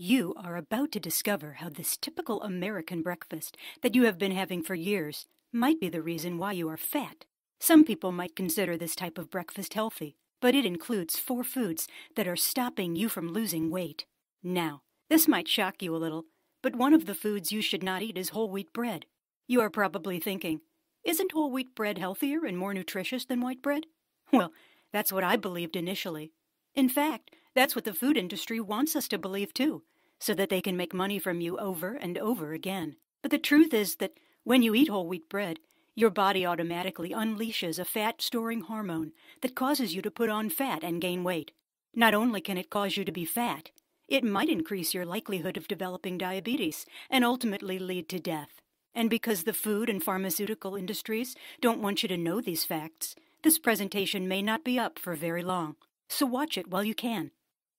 You are about to discover how this typical American breakfast that you have been having for years might be the reason why you are fat. Some people might consider this type of breakfast healthy, but it includes 4 foods that are stopping you from losing weight. Now, this might shock you a little, but one of the foods you should not eat is whole wheat bread. You are probably thinking, isn't whole wheat bread healthier and more nutritious than white bread? Well, that's what I believed initially. In fact, that's what the food industry wants us to believe too, so that they can make money from you over and over again. But the truth is that when you eat whole wheat bread, your body automatically unleashes a fat-storing hormone that causes you to put on fat and gain weight. Not only can it cause you to be fat, it might increase your likelihood of developing diabetes and ultimately lead to death. And because the food and pharmaceutical industries don't want you to know these facts, this presentation may not be up for very long. So watch it while you can.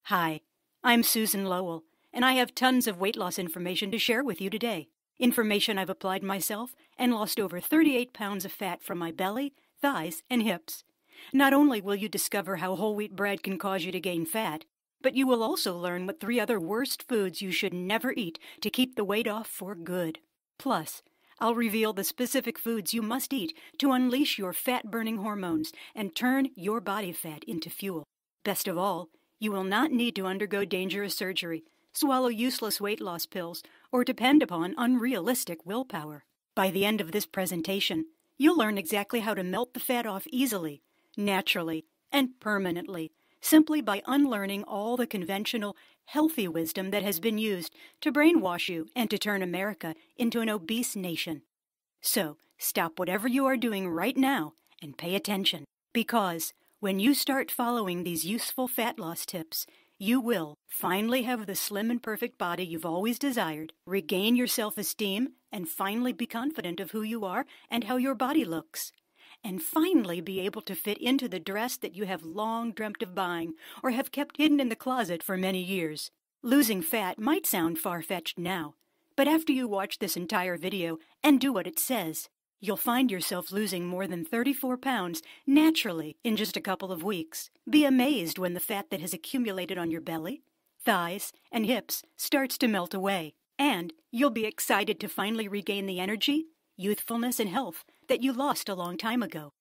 Hi, I'm Susan Lowell, and I have tons of weight loss information to share with you today. Information I've applied myself and lost over 38 pounds of fat from my belly, thighs, and hips. Not only will you discover how whole wheat bread can cause you to gain fat, but you will also learn what 3 other worst foods you should never eat to keep the weight off for good. Plus, I'll reveal the specific foods you must eat to unleash your fat-burning hormones and turn your body fat into fuel. Best of all, you will not need to undergo dangerous surgery, swallow useless weight loss pills, or depend upon unrealistic willpower. By the end of this presentation, you'll learn exactly how to melt the fat off easily, naturally, and permanently, simply by unlearning all the conventional, healthy wisdom that has been used to brainwash you and to turn America into an obese nation. So, stop whatever you are doing right now and pay attention, because when you start following these useful fat loss tips, you will finally have the slim and perfect body you've always desired, regain your self-esteem, and finally be confident of who you are and how your body looks, and finally be able to fit into the dress that you have long dreamt of buying or have kept hidden in the closet for many years. Losing fat might sound far-fetched now, but after you watch this entire video and do what it says, you'll find yourself losing more than 34 pounds naturally in just a couple of weeks. Be amazed when the fat that has accumulated on your belly, thighs, and hips starts to melt away. And you'll be excited to finally regain the energy, youthfulness, and health that you lost a long time ago.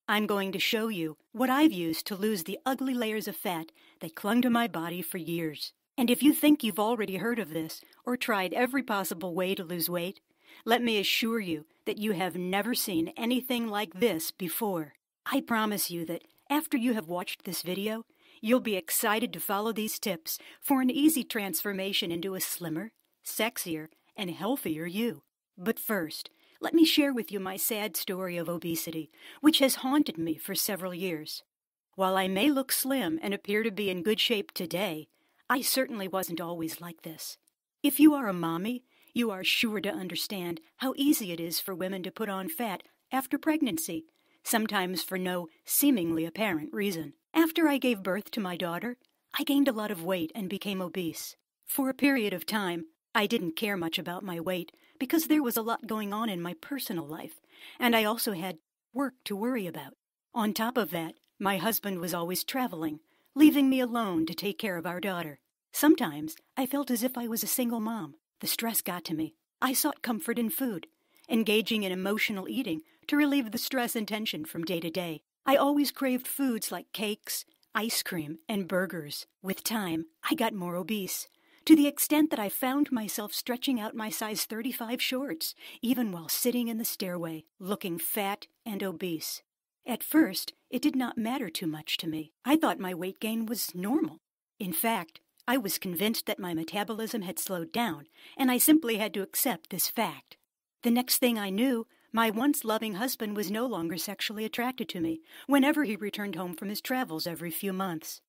I'm going to show you what I've used to lose the ugly layers of fat that clung to my body for years. And if you think you've already heard of this or tried every possible way to lose weight, let me assure you that you have never seen anything like this before. I promise you that after you have watched this video, you'll be excited to follow these tips for an easy transformation into a slimmer, sexier, and healthier you. But first, let me share with you my sad story of obesity, which has haunted me for several years. While I may look slim and appear to be in good shape today, I certainly wasn't always like this. If you are a mommy, you are sure to understand how easy it is for women to put on fat after pregnancy, sometimes for no seemingly apparent reason. After I gave birth to my daughter, I gained a lot of weight and became obese. For a period of time, I didn't care much about my weight because there was a lot going on in my personal life, and I also had work to worry about. On top of that, my husband was always traveling, leaving me alone to take care of our daughter. Sometimes I felt as if I was a single mom. The stress got to me. I sought comfort in food, engaging in emotional eating to relieve the stress and tension from day to day. I always craved foods like cakes, ice cream, and burgers. With time, I got more obese, to the extent that I found myself stretching out my size 35 shorts, even while sitting in the stairway, looking fat and obese. At first, it did not matter too much to me. I thought my weight gain was normal. In fact, I was convinced that my metabolism had slowed down, and I simply had to accept this fact. The next thing I knew, my once loving husband was no longer sexually attracted to me whenever he returned home from his travels every few months.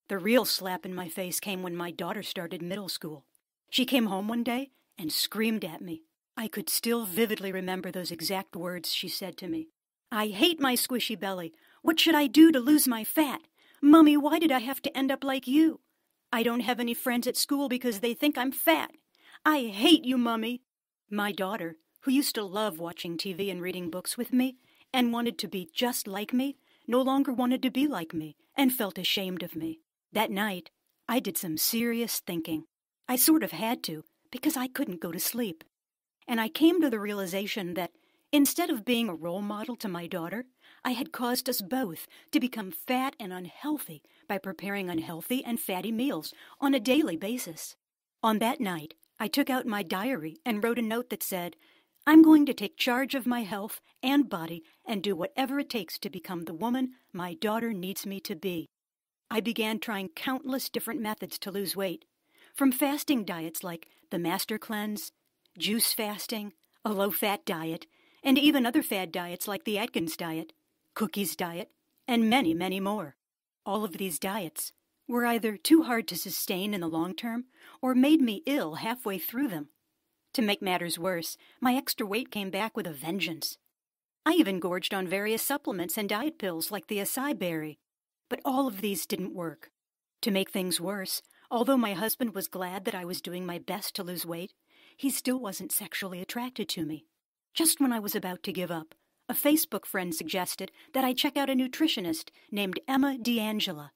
The real slap in my face came when my daughter started middle school. She came home one day and screamed at me. I could still vividly remember those exact words she said to me. "I hate my squishy belly. What should I do to lose my fat? Mommy, why did I have to end up like you? I don't have any friends at school because they think I'm fat. I hate you, Mummy." My daughter, who used to love watching TV and reading books with me and wanted to be just like me, no longer wanted to be like me and felt ashamed of me. That night, I did some serious thinking. I sort of had to, because I couldn't go to sleep. And I came to the realization that instead of being a role model to my daughter, I had caused us both to become fat and unhealthy by preparing unhealthy and fatty meals on a daily basis. On that night, I took out my diary and wrote a note that said, "I'm going to take charge of my health and body and do whatever it takes to become the woman my daughter needs me to be." I began trying countless different methods to lose weight, from fasting diets like the Master Cleanse, juice fasting, a low-fat diet, and even other fad diets like the Atkins diet, Cookies diet, and many, many more. All of these diets were either too hard to sustain in the long term or made me ill halfway through them. To make matters worse, my extra weight came back with a vengeance. I even gorged on various supplements and diet pills like the acai berry, but all of these didn't work. To make things worse, although my husband was glad that I was doing my best to lose weight, he still wasn't sexually attracted to me. Just when I was about to give up, a Facebook friend suggested that I check out a nutritionist named Emma D'Angela.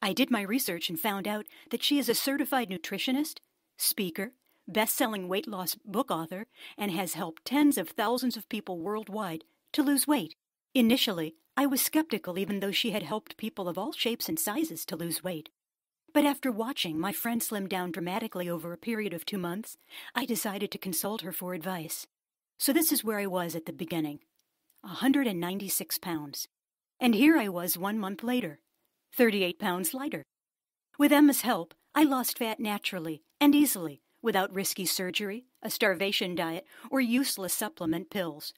I did my research and found out that she is a certified nutritionist, speaker, best-selling weight loss book author, and has helped tens of thousands of people worldwide to lose weight. Initially, I was skeptical even though she had helped people of all shapes and sizes to lose weight. But after watching my friend slim down dramatically over a period of 2 months, I decided to consult her for advice. So this is where I was at the beginning, 196 pounds. And here I was 1 month later, 38 pounds lighter. With Emma's help, I lost fat naturally and easily, without risky surgery, a starvation diet, or useless supplement pills.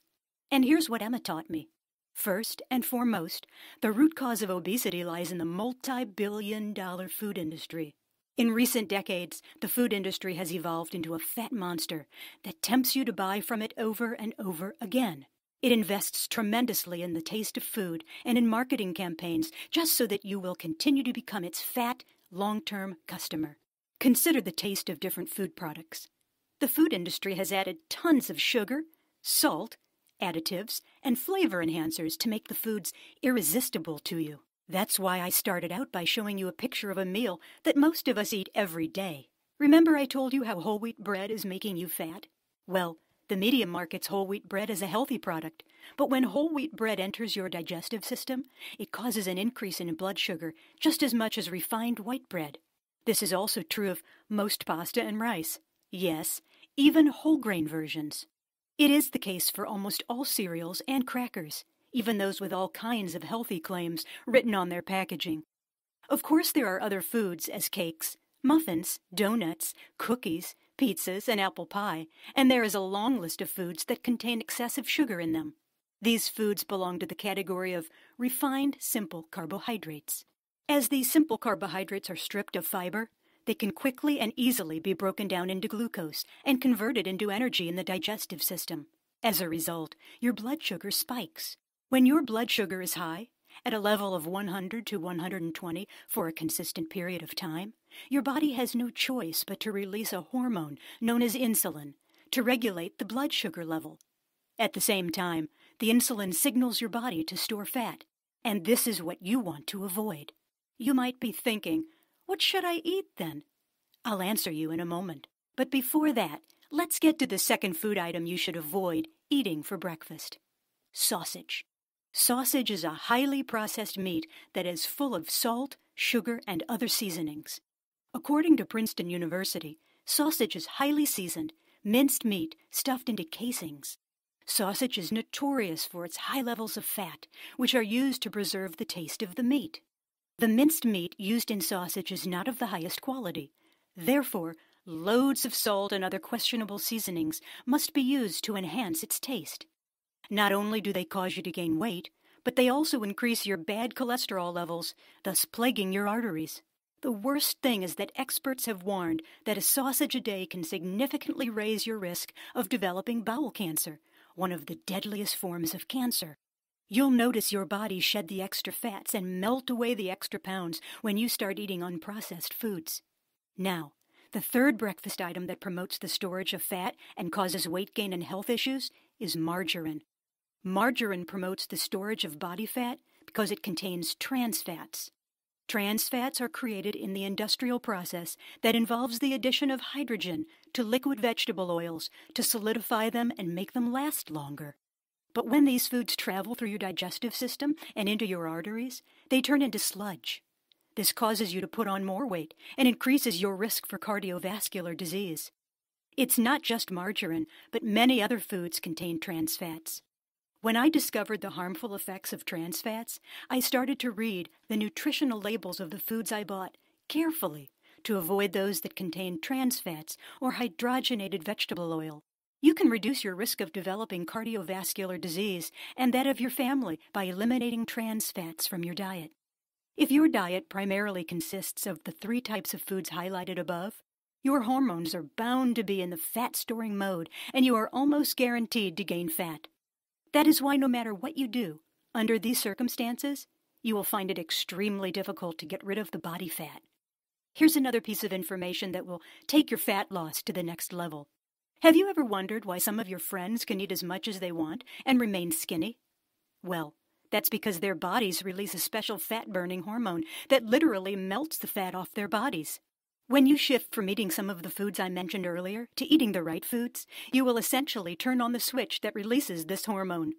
And here's what Emma taught me. First and foremost, the root cause of obesity lies in the multi-billion-dollar food industry. In recent decades, the food industry has evolved into a fat monster that tempts you to buy from it over and over again. It invests tremendously in the taste of food and in marketing campaigns just so that you will continue to become its fat, long-term customer. Consider the taste of different food products. The food industry has added tons of sugar, salt, additives, and flavor enhancers to make the foods irresistible to you. That's why I started out by showing you a picture of a meal that most of us eat every day. Remember I told you how whole wheat bread is making you fat? Well, the media markets whole wheat bread as a healthy product, but when whole wheat bread enters your digestive system, it causes an increase in blood sugar just as much as refined white bread. This is also true of most pasta and rice. Yes, even whole grain versions. It is the case for almost all cereals and crackers, even those with all kinds of healthy claims written on their packaging. Of course, there are other foods as cakes, muffins, donuts, cookies, pizzas, and apple pie, and there is a long list of foods that contain excessive sugar in them. These foods belong to the category of refined, simple carbohydrates. As these simple carbohydrates are stripped of fiber, they can quickly and easily be broken down into glucose and converted into energy in the digestive system. As a result, your blood sugar spikes. When your blood sugar is high, at a level of 100 to 120 for a consistent period of time, your body has no choice but to release a hormone known as insulin to regulate the blood sugar level. At the same time, the insulin signals your body to store fat, and this is what you want to avoid. You might be thinking, what should I eat then? I'll answer you in a moment. But before that, let's get to the second food item you should avoid eating for breakfast. Sausage. Sausage is a highly processed meat that is full of salt, sugar, and other seasonings. According to Princeton University, sausage is highly seasoned, minced meat stuffed into casings. Sausage is notorious for its high levels of fat, which are used to preserve the taste of the meat. The minced meat used in sausage is not of the highest quality. Therefore, loads of salt and other questionable seasonings must be used to enhance its taste. Not only do they cause you to gain weight, but they also increase your bad cholesterol levels, thus plaguing your arteries. The worst thing is that experts have warned that a sausage a day can significantly raise your risk of developing bowel cancer, one of the deadliest forms of cancer. You'll notice your body shed the extra fats and melt away the extra pounds when you start eating unprocessed foods. Now, the third breakfast item that promotes the storage of fat and causes weight gain and health issues is margarine. Margarine promotes the storage of body fat because it contains trans fats. Trans fats are created in the industrial process that involves the addition of hydrogen to liquid vegetable oils to solidify them and make them last longer. But when these foods travel through your digestive system and into your arteries, they turn into sludge. This causes you to put on more weight and increases your risk for cardiovascular disease. It's not just margarine, but many other foods contain trans fats. When I discovered the harmful effects of trans fats, I started to read the nutritional labels of the foods I bought carefully to avoid those that contain trans fats or hydrogenated vegetable oil. You can reduce your risk of developing cardiovascular disease and that of your family by eliminating trans fats from your diet. If your diet primarily consists of the 3 types of foods highlighted above, your hormones are bound to be in the fat-storing mode, and you are almost guaranteed to gain fat. That is why no matter what you do, under these circumstances, you will find it extremely difficult to get rid of the body fat. Here's another piece of information that will take your fat loss to the next level. Have you ever wondered why some of your friends can eat as much as they want and remain skinny? Well, that's because their bodies release a special fat-burning hormone that literally melts the fat off their bodies. When you shift from eating some of the foods I mentioned earlier to eating the right foods, you will essentially turn on the switch that releases this hormone.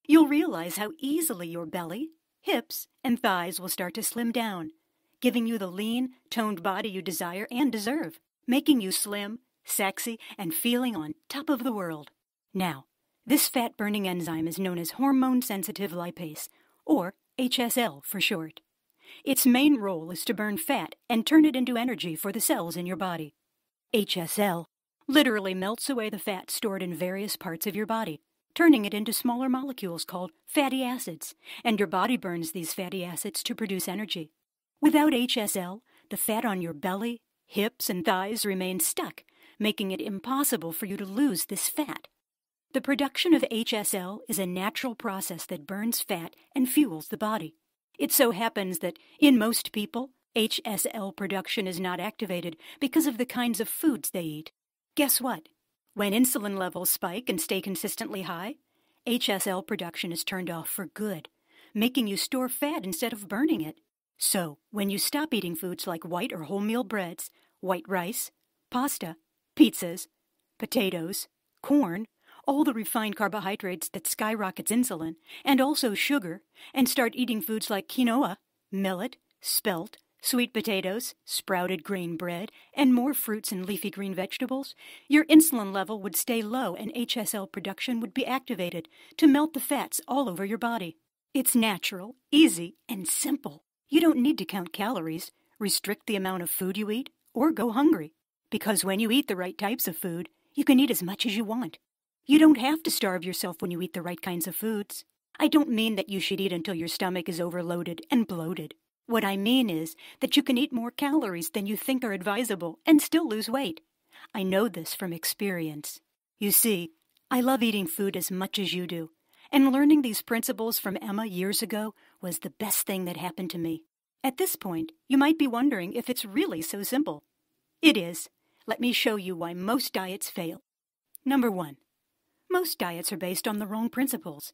You'll realize how easily your belly, hips, and thighs will start to slim down, giving you the lean, toned body you desire and deserve, making you slim, sexy, and feeling on top of the world. Now, this fat-burning enzyme is known as hormone-sensitive lipase, or HSL for short. Its main role is to burn fat and turn it into energy for the cells in your body. HSL literally melts away the fat stored in various parts of your body, turning it into smaller molecules called fatty acids, and your body burns these fatty acids to produce energy. Without HSL, the fat on your belly, hips, and thighs remains stuck, making it impossible for you to lose this fat. The production of HSL is a natural process that burns fat and fuels the body. It so happens that, in most people, HSL production is not activated because of the kinds of foods they eat. Guess what? When insulin levels spike and stay consistently high, HSL production is turned off for good, making you store fat instead of burning it. So, when you stop eating foods like white or wholemeal breads, white rice, pasta, pizzas, potatoes, corn, all the refined carbohydrates that skyrockets insulin, and also sugar, and start eating foods like quinoa, millet, spelt, sweet potatoes, sprouted grain bread, and more fruits and leafy green vegetables, your insulin level would stay low and HSL production would be activated to melt the fats all over your body. It's natural, easy, and simple. You don't need to count calories, restrict the amount of food you eat, or go hungry. Because when you eat the right types of food, you can eat as much as you want. You don't have to starve yourself when you eat the right kinds of foods. I don't mean that you should eat until your stomach is overloaded and bloated. What I mean is that you can eat more calories than you think are advisable and still lose weight. I know this from experience. You see, I love eating food as much as you do, and learning these principles from Emma years ago was the best thing that happened to me. At this point, you might be wondering if it's really so simple. It is. Let me show you why most diets fail. Number 1. Most diets are based on the wrong principles.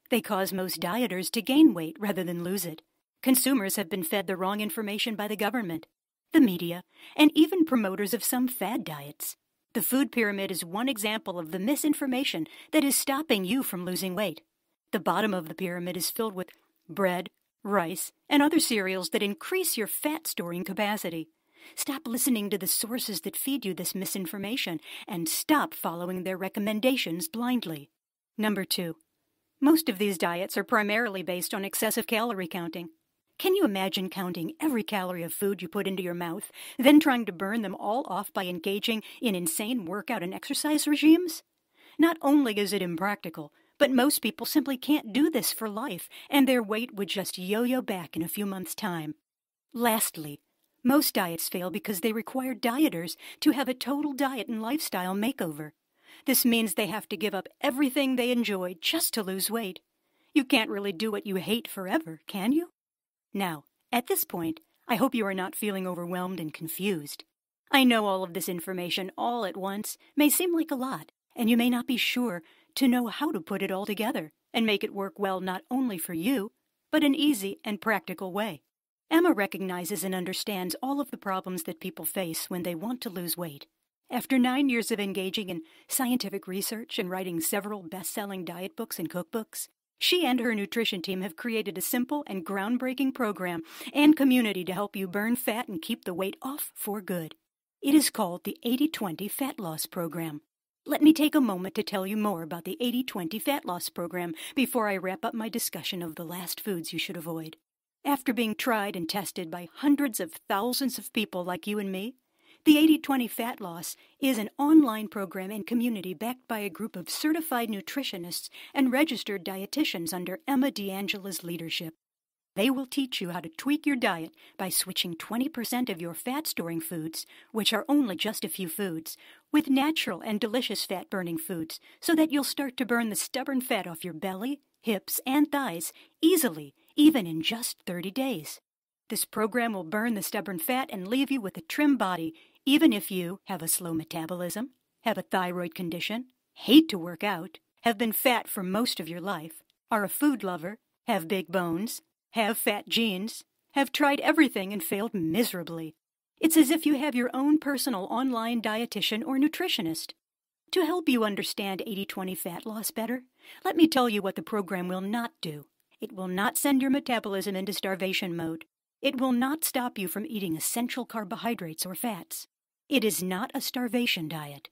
They cause most dieters to gain weight rather than lose it. Consumers have been fed the wrong information by the government, the media, and even promoters of some fad diets. The food pyramid is one example of the misinformation that is stopping you from losing weight. The bottom of the pyramid is filled with bread, rice, and other cereals that increase your fat-storing capacity. Stop listening to the sources that feed you this misinformation and stop following their recommendations blindly. Number 2. Most of these diets are primarily based on excessive calorie counting. Can you imagine counting every calorie of food you put into your mouth, then trying to burn them all off by engaging in insane workout and exercise regimes? Not only is it impractical, but most people simply can't do this for life, and their weight would just yo-yo back in a few months' time. Lastly, most diets fail because they require dieters to have a total diet and lifestyle makeover. This means they have to give up everything they enjoy just to lose weight. You can't really do what you hate forever, can you? Now, at this point, I hope you are not feeling overwhelmed and confused. I know all of this information all at once may seem like a lot, and you may not be sure to know how to put it all together and make it work well not only for you, but an easy and practical way. Emma recognizes and understands all of the problems that people face when they want to lose weight. After 9 years of engaging in scientific research and writing several best-selling diet books and cookbooks, she and her nutrition team have created a simple and groundbreaking program and community to help you burn fat and keep the weight off for good. It is called the 80-20 Fat Loss Program. Let me take a moment to tell you more about the 80-20 Fat Loss Program before I wrap up my discussion of the last foods you should avoid. After being tried and tested by hundreds of thousands of people like you and me, the 80-20 Fat Loss is an online program and community backed by a group of certified nutritionists and registered dietitians under Emma D'Angela's leadership. They will teach you how to tweak your diet by switching 20% of your fat-storing foods, which are only just a few foods, with natural and delicious fat-burning foods so that you'll start to burn the stubborn fat off your belly, hips, and thighs easily, even in just 30 days. This program will burn the stubborn fat and leave you with a trim body, even if you have a slow metabolism, have a thyroid condition, hate to work out, have been fat for most of your life, are a food lover, have big bones, have fat genes, have tried everything and failed miserably. It's as if you have your own personal online dietitian or nutritionist. To help you understand 80-20 fat loss better, let me tell you what the program will not do. It will not send your metabolism into starvation mode. It will not stop you from eating essential carbohydrates or fats. It is not a starvation diet.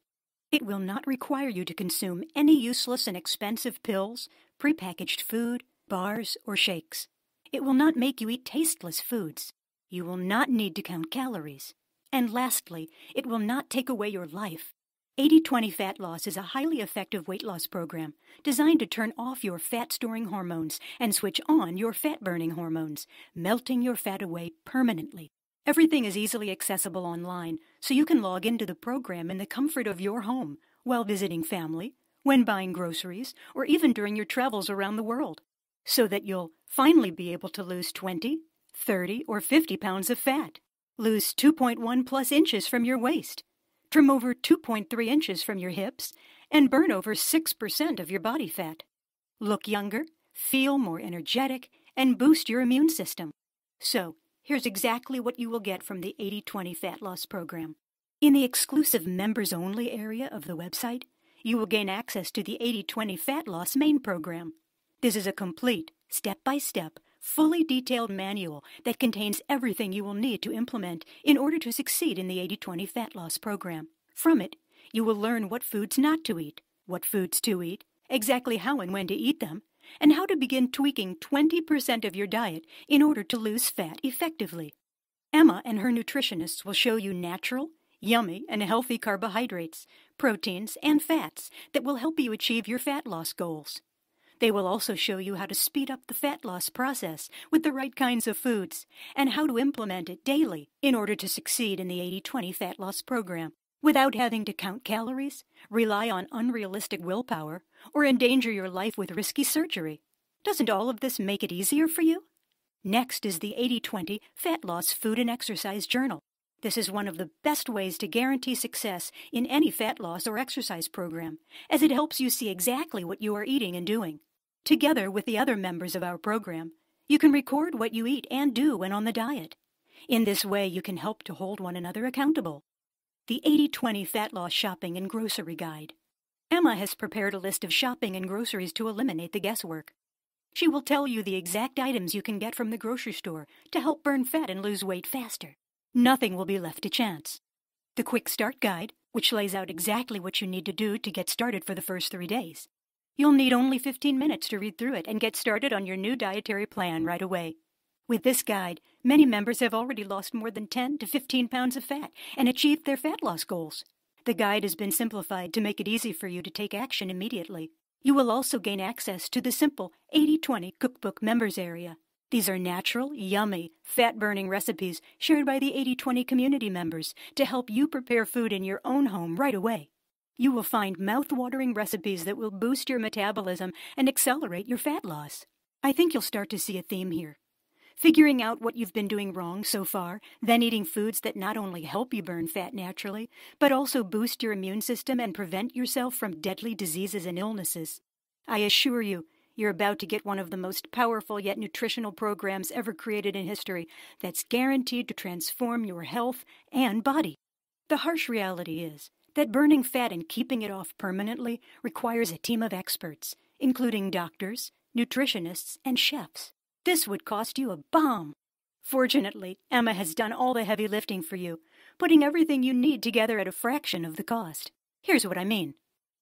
It will not require you to consume any useless and expensive pills, prepackaged food, bars, or shakes. It will not make you eat tasteless foods. You will not need to count calories. And lastly, it will not take away your life. 80-20 Fat Loss is a highly effective weight loss program designed to turn off your fat-storing hormones and switch on your fat-burning hormones, melting your fat away permanently. Everything is easily accessible online, so you can log into the program in the comfort of your home while visiting family, when buying groceries, or even during your travels around the world, so that you'll finally be able to lose 20, 30, or 50 pounds of fat, lose 2.1 plus inches from your waist, trim over 2.3 inches from your hips, and burn over 6% of your body fat. Look younger, feel more energetic, and boost your immune system. So, here's exactly what you will get from the 80-20 Fat Loss Program. In the exclusive members-only area of the website, you will gain access to the 80-20 Fat Loss main program. This is a complete, step-by-step, fully detailed manual that contains everything you will need to implement in order to succeed in the 80-20 Fat Loss Program. From it, you will learn what foods not to eat, what foods to eat, exactly how and when to eat them, and how to begin tweaking 20% of your diet in order to lose fat effectively. Emma and her nutritionists will show you natural, yummy, and healthy carbohydrates, proteins, and fats that will help you achieve your fat loss goals. They will also show you how to speed up the fat loss process with the right kinds of foods and how to implement it daily in order to succeed in the 80-20 Fat Loss Program without having to count calories, rely on unrealistic willpower, or endanger your life with risky surgery. Doesn't all of this make it easier for you? Next is the 80-20 Fat Loss Food and Exercise Journal. This is one of the best ways to guarantee success in any fat loss or exercise program, as it helps you see exactly what you are eating and doing. Together with the other members of our program, you can record what you eat and do when on the diet. In this way, you can help to hold one another accountable. The 80-20 Fat Loss Shopping and Grocery Guide. Emma has prepared a list of shopping and groceries to eliminate the guesswork. She will tell you the exact items you can get from the grocery store to help burn fat and lose weight faster. Nothing will be left to chance. The Quick Start Guide, which lays out exactly what you need to do to get started for the first 3 days. You'll need only 15 minutes to read through it and get started on your new dietary plan right away. With this guide, many members have already lost more than 10 to 15 pounds of fat and achieved their fat loss goals. The guide has been simplified to make it easy for you to take action immediately. You will also gain access to the simple 80-20 Cookbook Members area. These are natural, yummy, fat-burning recipes shared by the 80-20 community members to help you prepare food in your own home right away. You will find mouth-watering recipes that will boost your metabolism and accelerate your fat loss. I think you'll start to see a theme here. Figuring out what you've been doing wrong so far, then eating foods that not only help you burn fat naturally, but also boost your immune system and prevent yourself from deadly diseases and illnesses. I assure you, You're about to get one of the most powerful yet nutritional programs ever created in history that's guaranteed to transform your health and body. The harsh reality is that burning fat and keeping it off permanently requires a team of experts, including doctors, nutritionists, and chefs. This would cost you a bomb. Fortunately, Emma has done all the heavy lifting for you, putting everything you need together at a fraction of the cost. Here's what I mean.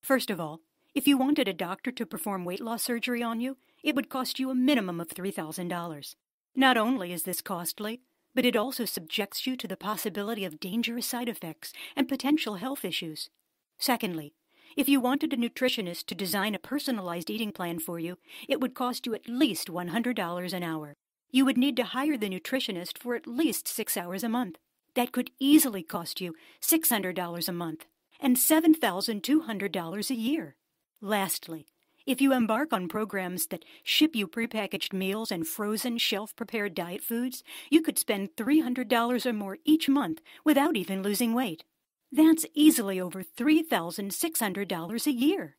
First of all, if you wanted a doctor to perform weight loss surgery on you, it would cost you a minimum of $3,000. Not only is this costly, but it also subjects you to the possibility of dangerous side effects and potential health issues. Secondly, if you wanted a nutritionist to design a personalized eating plan for you, it would cost you at least $100 an hour. You would need to hire the nutritionist for at least 6 hours a month. That could easily cost you $600 a month and $7,200 a year. Lastly, if you embark on programs that ship you prepackaged meals and frozen, shelf-prepared diet foods, you could spend $300 or more each month without even losing weight. That's easily over $3,600 a year.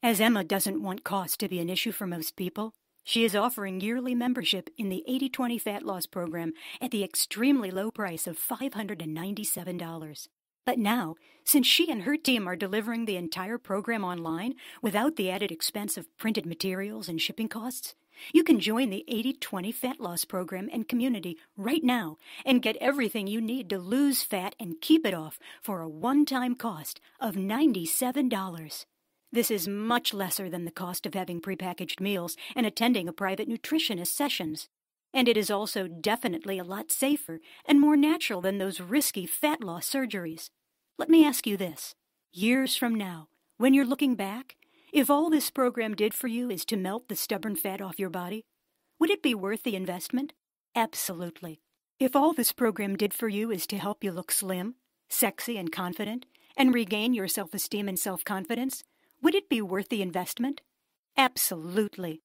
As Emma doesn't want cost to be an issue for most people, she is offering yearly membership in the 80/20 Fat Loss Program at the extremely low price of $597. But now, since she and her team are delivering the entire program online without the added expense of printed materials and shipping costs, you can join the 80/20 Fat Loss Program and community right now and get everything you need to lose fat and keep it off for a one-time cost of $97. This is much lesser than the cost of having prepackaged meals and attending a private nutritionist sessions. And it is also definitely a lot safer and more natural than those risky fat loss surgeries. Let me ask you this. Years from now, when you're looking back, if all this program did for you is to melt the stubborn fat off your body, would it be worth the investment? Absolutely. If all this program did for you is to help you look slim, sexy, and confident, and regain your self-esteem and self-confidence, would it be worth the investment? Absolutely.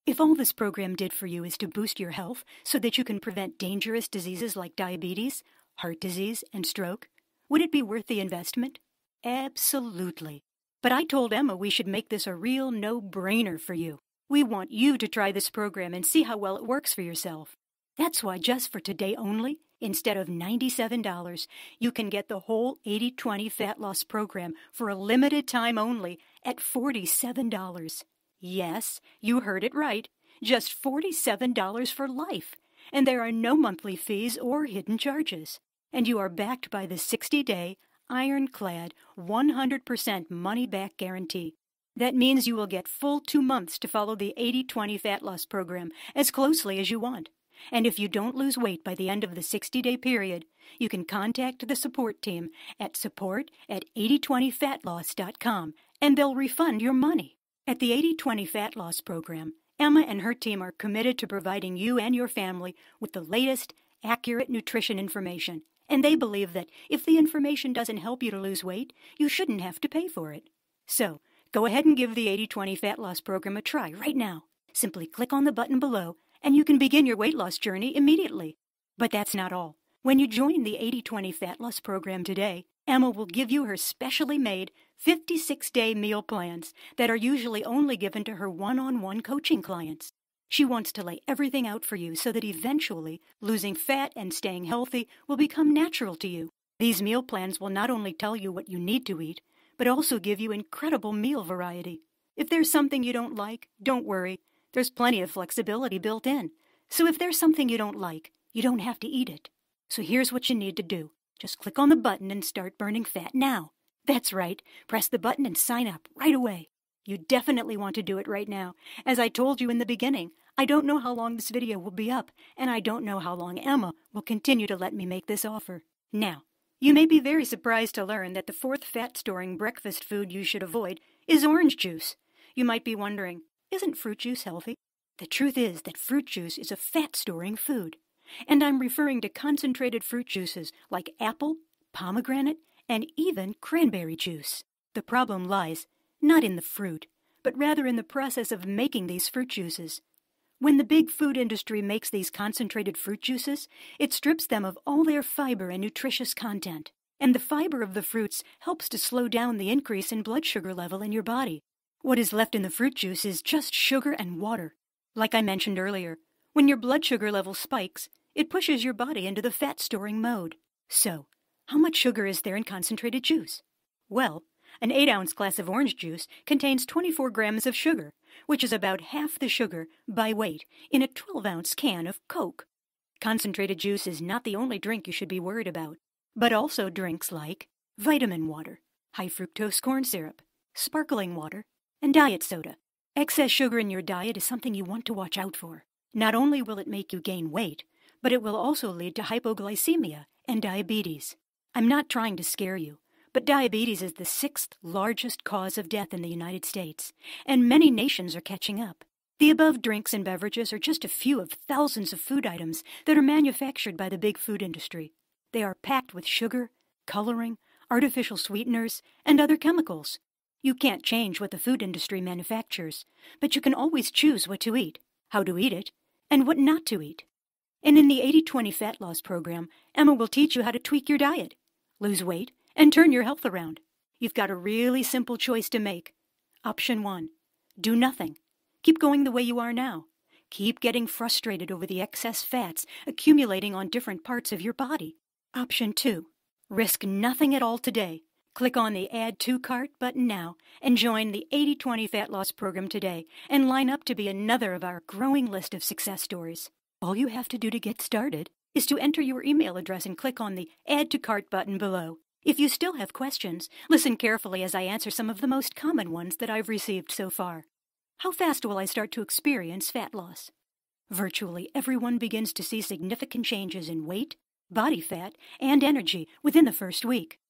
If all this program did for you is to boost your health so that you can prevent dangerous diseases like diabetes, heart disease, and stroke, would it be worth the investment? Absolutely. But I told Emma we should make this a real no-brainer for you. We want you to try this program and see how well it works for yourself. That's why just for today only, instead of $97, you can get the whole 80/20 Fat Loss Program for a limited time only at $47. Yes, you heard it right. Just $47 for life. And there are no monthly fees or hidden charges. And you are backed by the 60-day, ironclad, 100% money-back guarantee. That means you will get full 2 months to follow the 80/20 Fat Loss Program as closely as you want. And if you don't lose weight by the end of the 60-day period, you can contact the support team at support@8020fatloss.com, and they'll refund your money. At the 80/20 Fat Loss Program, Emma and her team are committed to providing you and your family with the latest, accurate nutrition information. And they believe that if the information doesn't help you to lose weight, you shouldn't have to pay for it. So, go ahead and give the 80/20 Fat Loss Program a try right now. Simply click on the button below, and you can begin your weight loss journey immediately. But that's not all. When you join the 80/20 Fat Loss Program today, Emma will give you her specially made 56-day meal plans that are usually only given to her one-on-one coaching clients. She wants to lay everything out for you so that eventually losing fat and staying healthy will become natural to you. These meal plans will not only tell you what you need to eat, but also give you incredible meal variety. If there's something you don't like, don't worry. There's plenty of flexibility built in. So if there's something you don't like, you don't have to eat it. So here's what you need to do. Just click on the button and start burning fat now. That's right. Press the button and sign up right away. You definitely want to do it right now. As I told you in the beginning, I don't know how long this video will be up, and I don't know how long Emma will continue to let me make this offer. Now, you may be very surprised to learn that the fourth fat-storing breakfast food you should avoid is orange juice. You might be wondering, isn't fruit juice healthy? The truth is that fruit juice is a fat-storing food. And I'm referring to concentrated fruit juices like apple, pomegranate, and even cranberry juice. The problem lies not in the fruit, but rather in the process of making these fruit juices. When the big food industry makes these concentrated fruit juices, it strips them of all their fiber and nutritious content. And the fiber of the fruits helps to slow down the increase in blood sugar level in your body, What is left in the fruit juice is just sugar and water. Like I mentioned earlier, when your blood sugar level spikes, it pushes your body into the fat-storing mode. So, how much sugar is there in concentrated juice? Well, an 8-ounce glass of orange juice contains 24 grams of sugar, which is about half the sugar, by weight, in a 12-ounce can of Coke. Concentrated juice is not the only drink you should be worried about, but also drinks like vitamin water, high-fructose corn syrup, sparkling water, and diet soda. Excess sugar in your diet is something you want to watch out for. Not only will it make you gain weight, but it will also lead to hypoglycemia and diabetes. I'm not trying to scare you, but diabetes is the 6th largest cause of death in the United States, and many nations are catching up. The above drinks and beverages are just a few of thousands of food items that are manufactured by the big food industry. They are packed with sugar, coloring, artificial sweeteners, and other chemicals. You can't change what the food industry manufactures, but you can always choose what to eat, how to eat it, and what not to eat. And in the 80-20 Fat Loss Program, Emma will teach you how to tweak your diet, lose weight, and turn your health around. You've got a really simple choice to make. Option 1, do nothing. Keep going the way you are now. Keep getting frustrated over the excess fats accumulating on different parts of your body. Option 2, risk nothing at all today. Click on the Add to Cart button now and join the 80-20 Fat Loss Program today and line up to be another of our growing list of success stories. All you have to do to get started is to enter your email address and click on the Add to Cart button below. If you still have questions, listen carefully as I answer some of the most common ones that I've received so far. How fast will I start to experience fat loss? Virtually everyone begins to see significant changes in weight, body fat, and energy within the first week.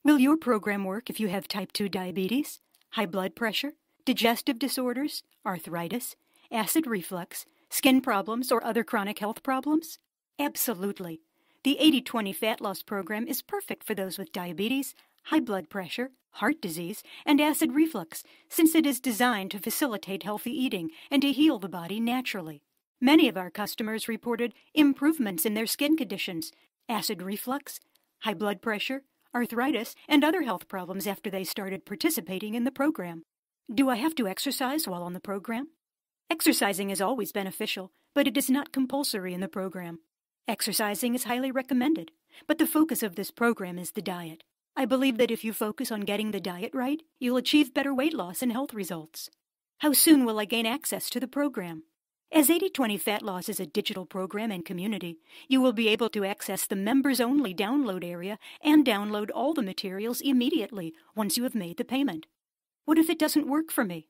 Will your program work if you have type 2 diabetes, high blood pressure, digestive disorders, arthritis, acid reflux, skin problems, or other chronic health problems? Absolutely. The 80-20 Fat Loss Program is perfect for those with diabetes, high blood pressure, heart disease, and acid reflux, since it is designed to facilitate healthy eating and to heal the body naturally. Many of our customers reported improvements in their skin conditions, acid reflux, high blood pressure, arthritis, and other health problems after they started participating in the program. Do I have to exercise while on the program? Exercising is always beneficial, but it is not compulsory in the program. Exercising is highly recommended, but the focus of this program is the diet. I believe that if you focus on getting the diet right, you'll achieve better weight loss and health results. How soon will I gain access to the program? As 80-20 Fat Loss is a digital program and community, you will be able to access the members-only download area and download all the materials immediately once you have made the payment. What if it doesn't work for me?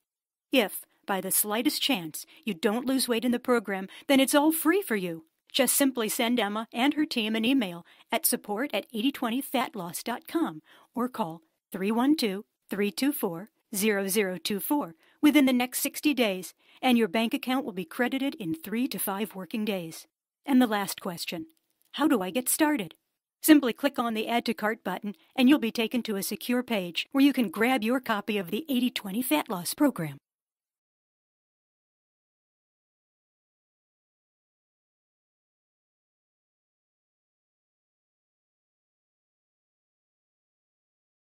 If, by the slightest chance, you don't lose weight in the program, then it's all free for you. Just simply send Emma and her team an email at support@8020fatloss.com or call 312-324-0024 within the next 60 days, and your bank account will be credited in 3 to 5 working days. And the last question, how do I get started? Simply click on the Add to Cart button and you'll be taken to a secure page where you can grab your copy of the 80-20 Fat Loss Program.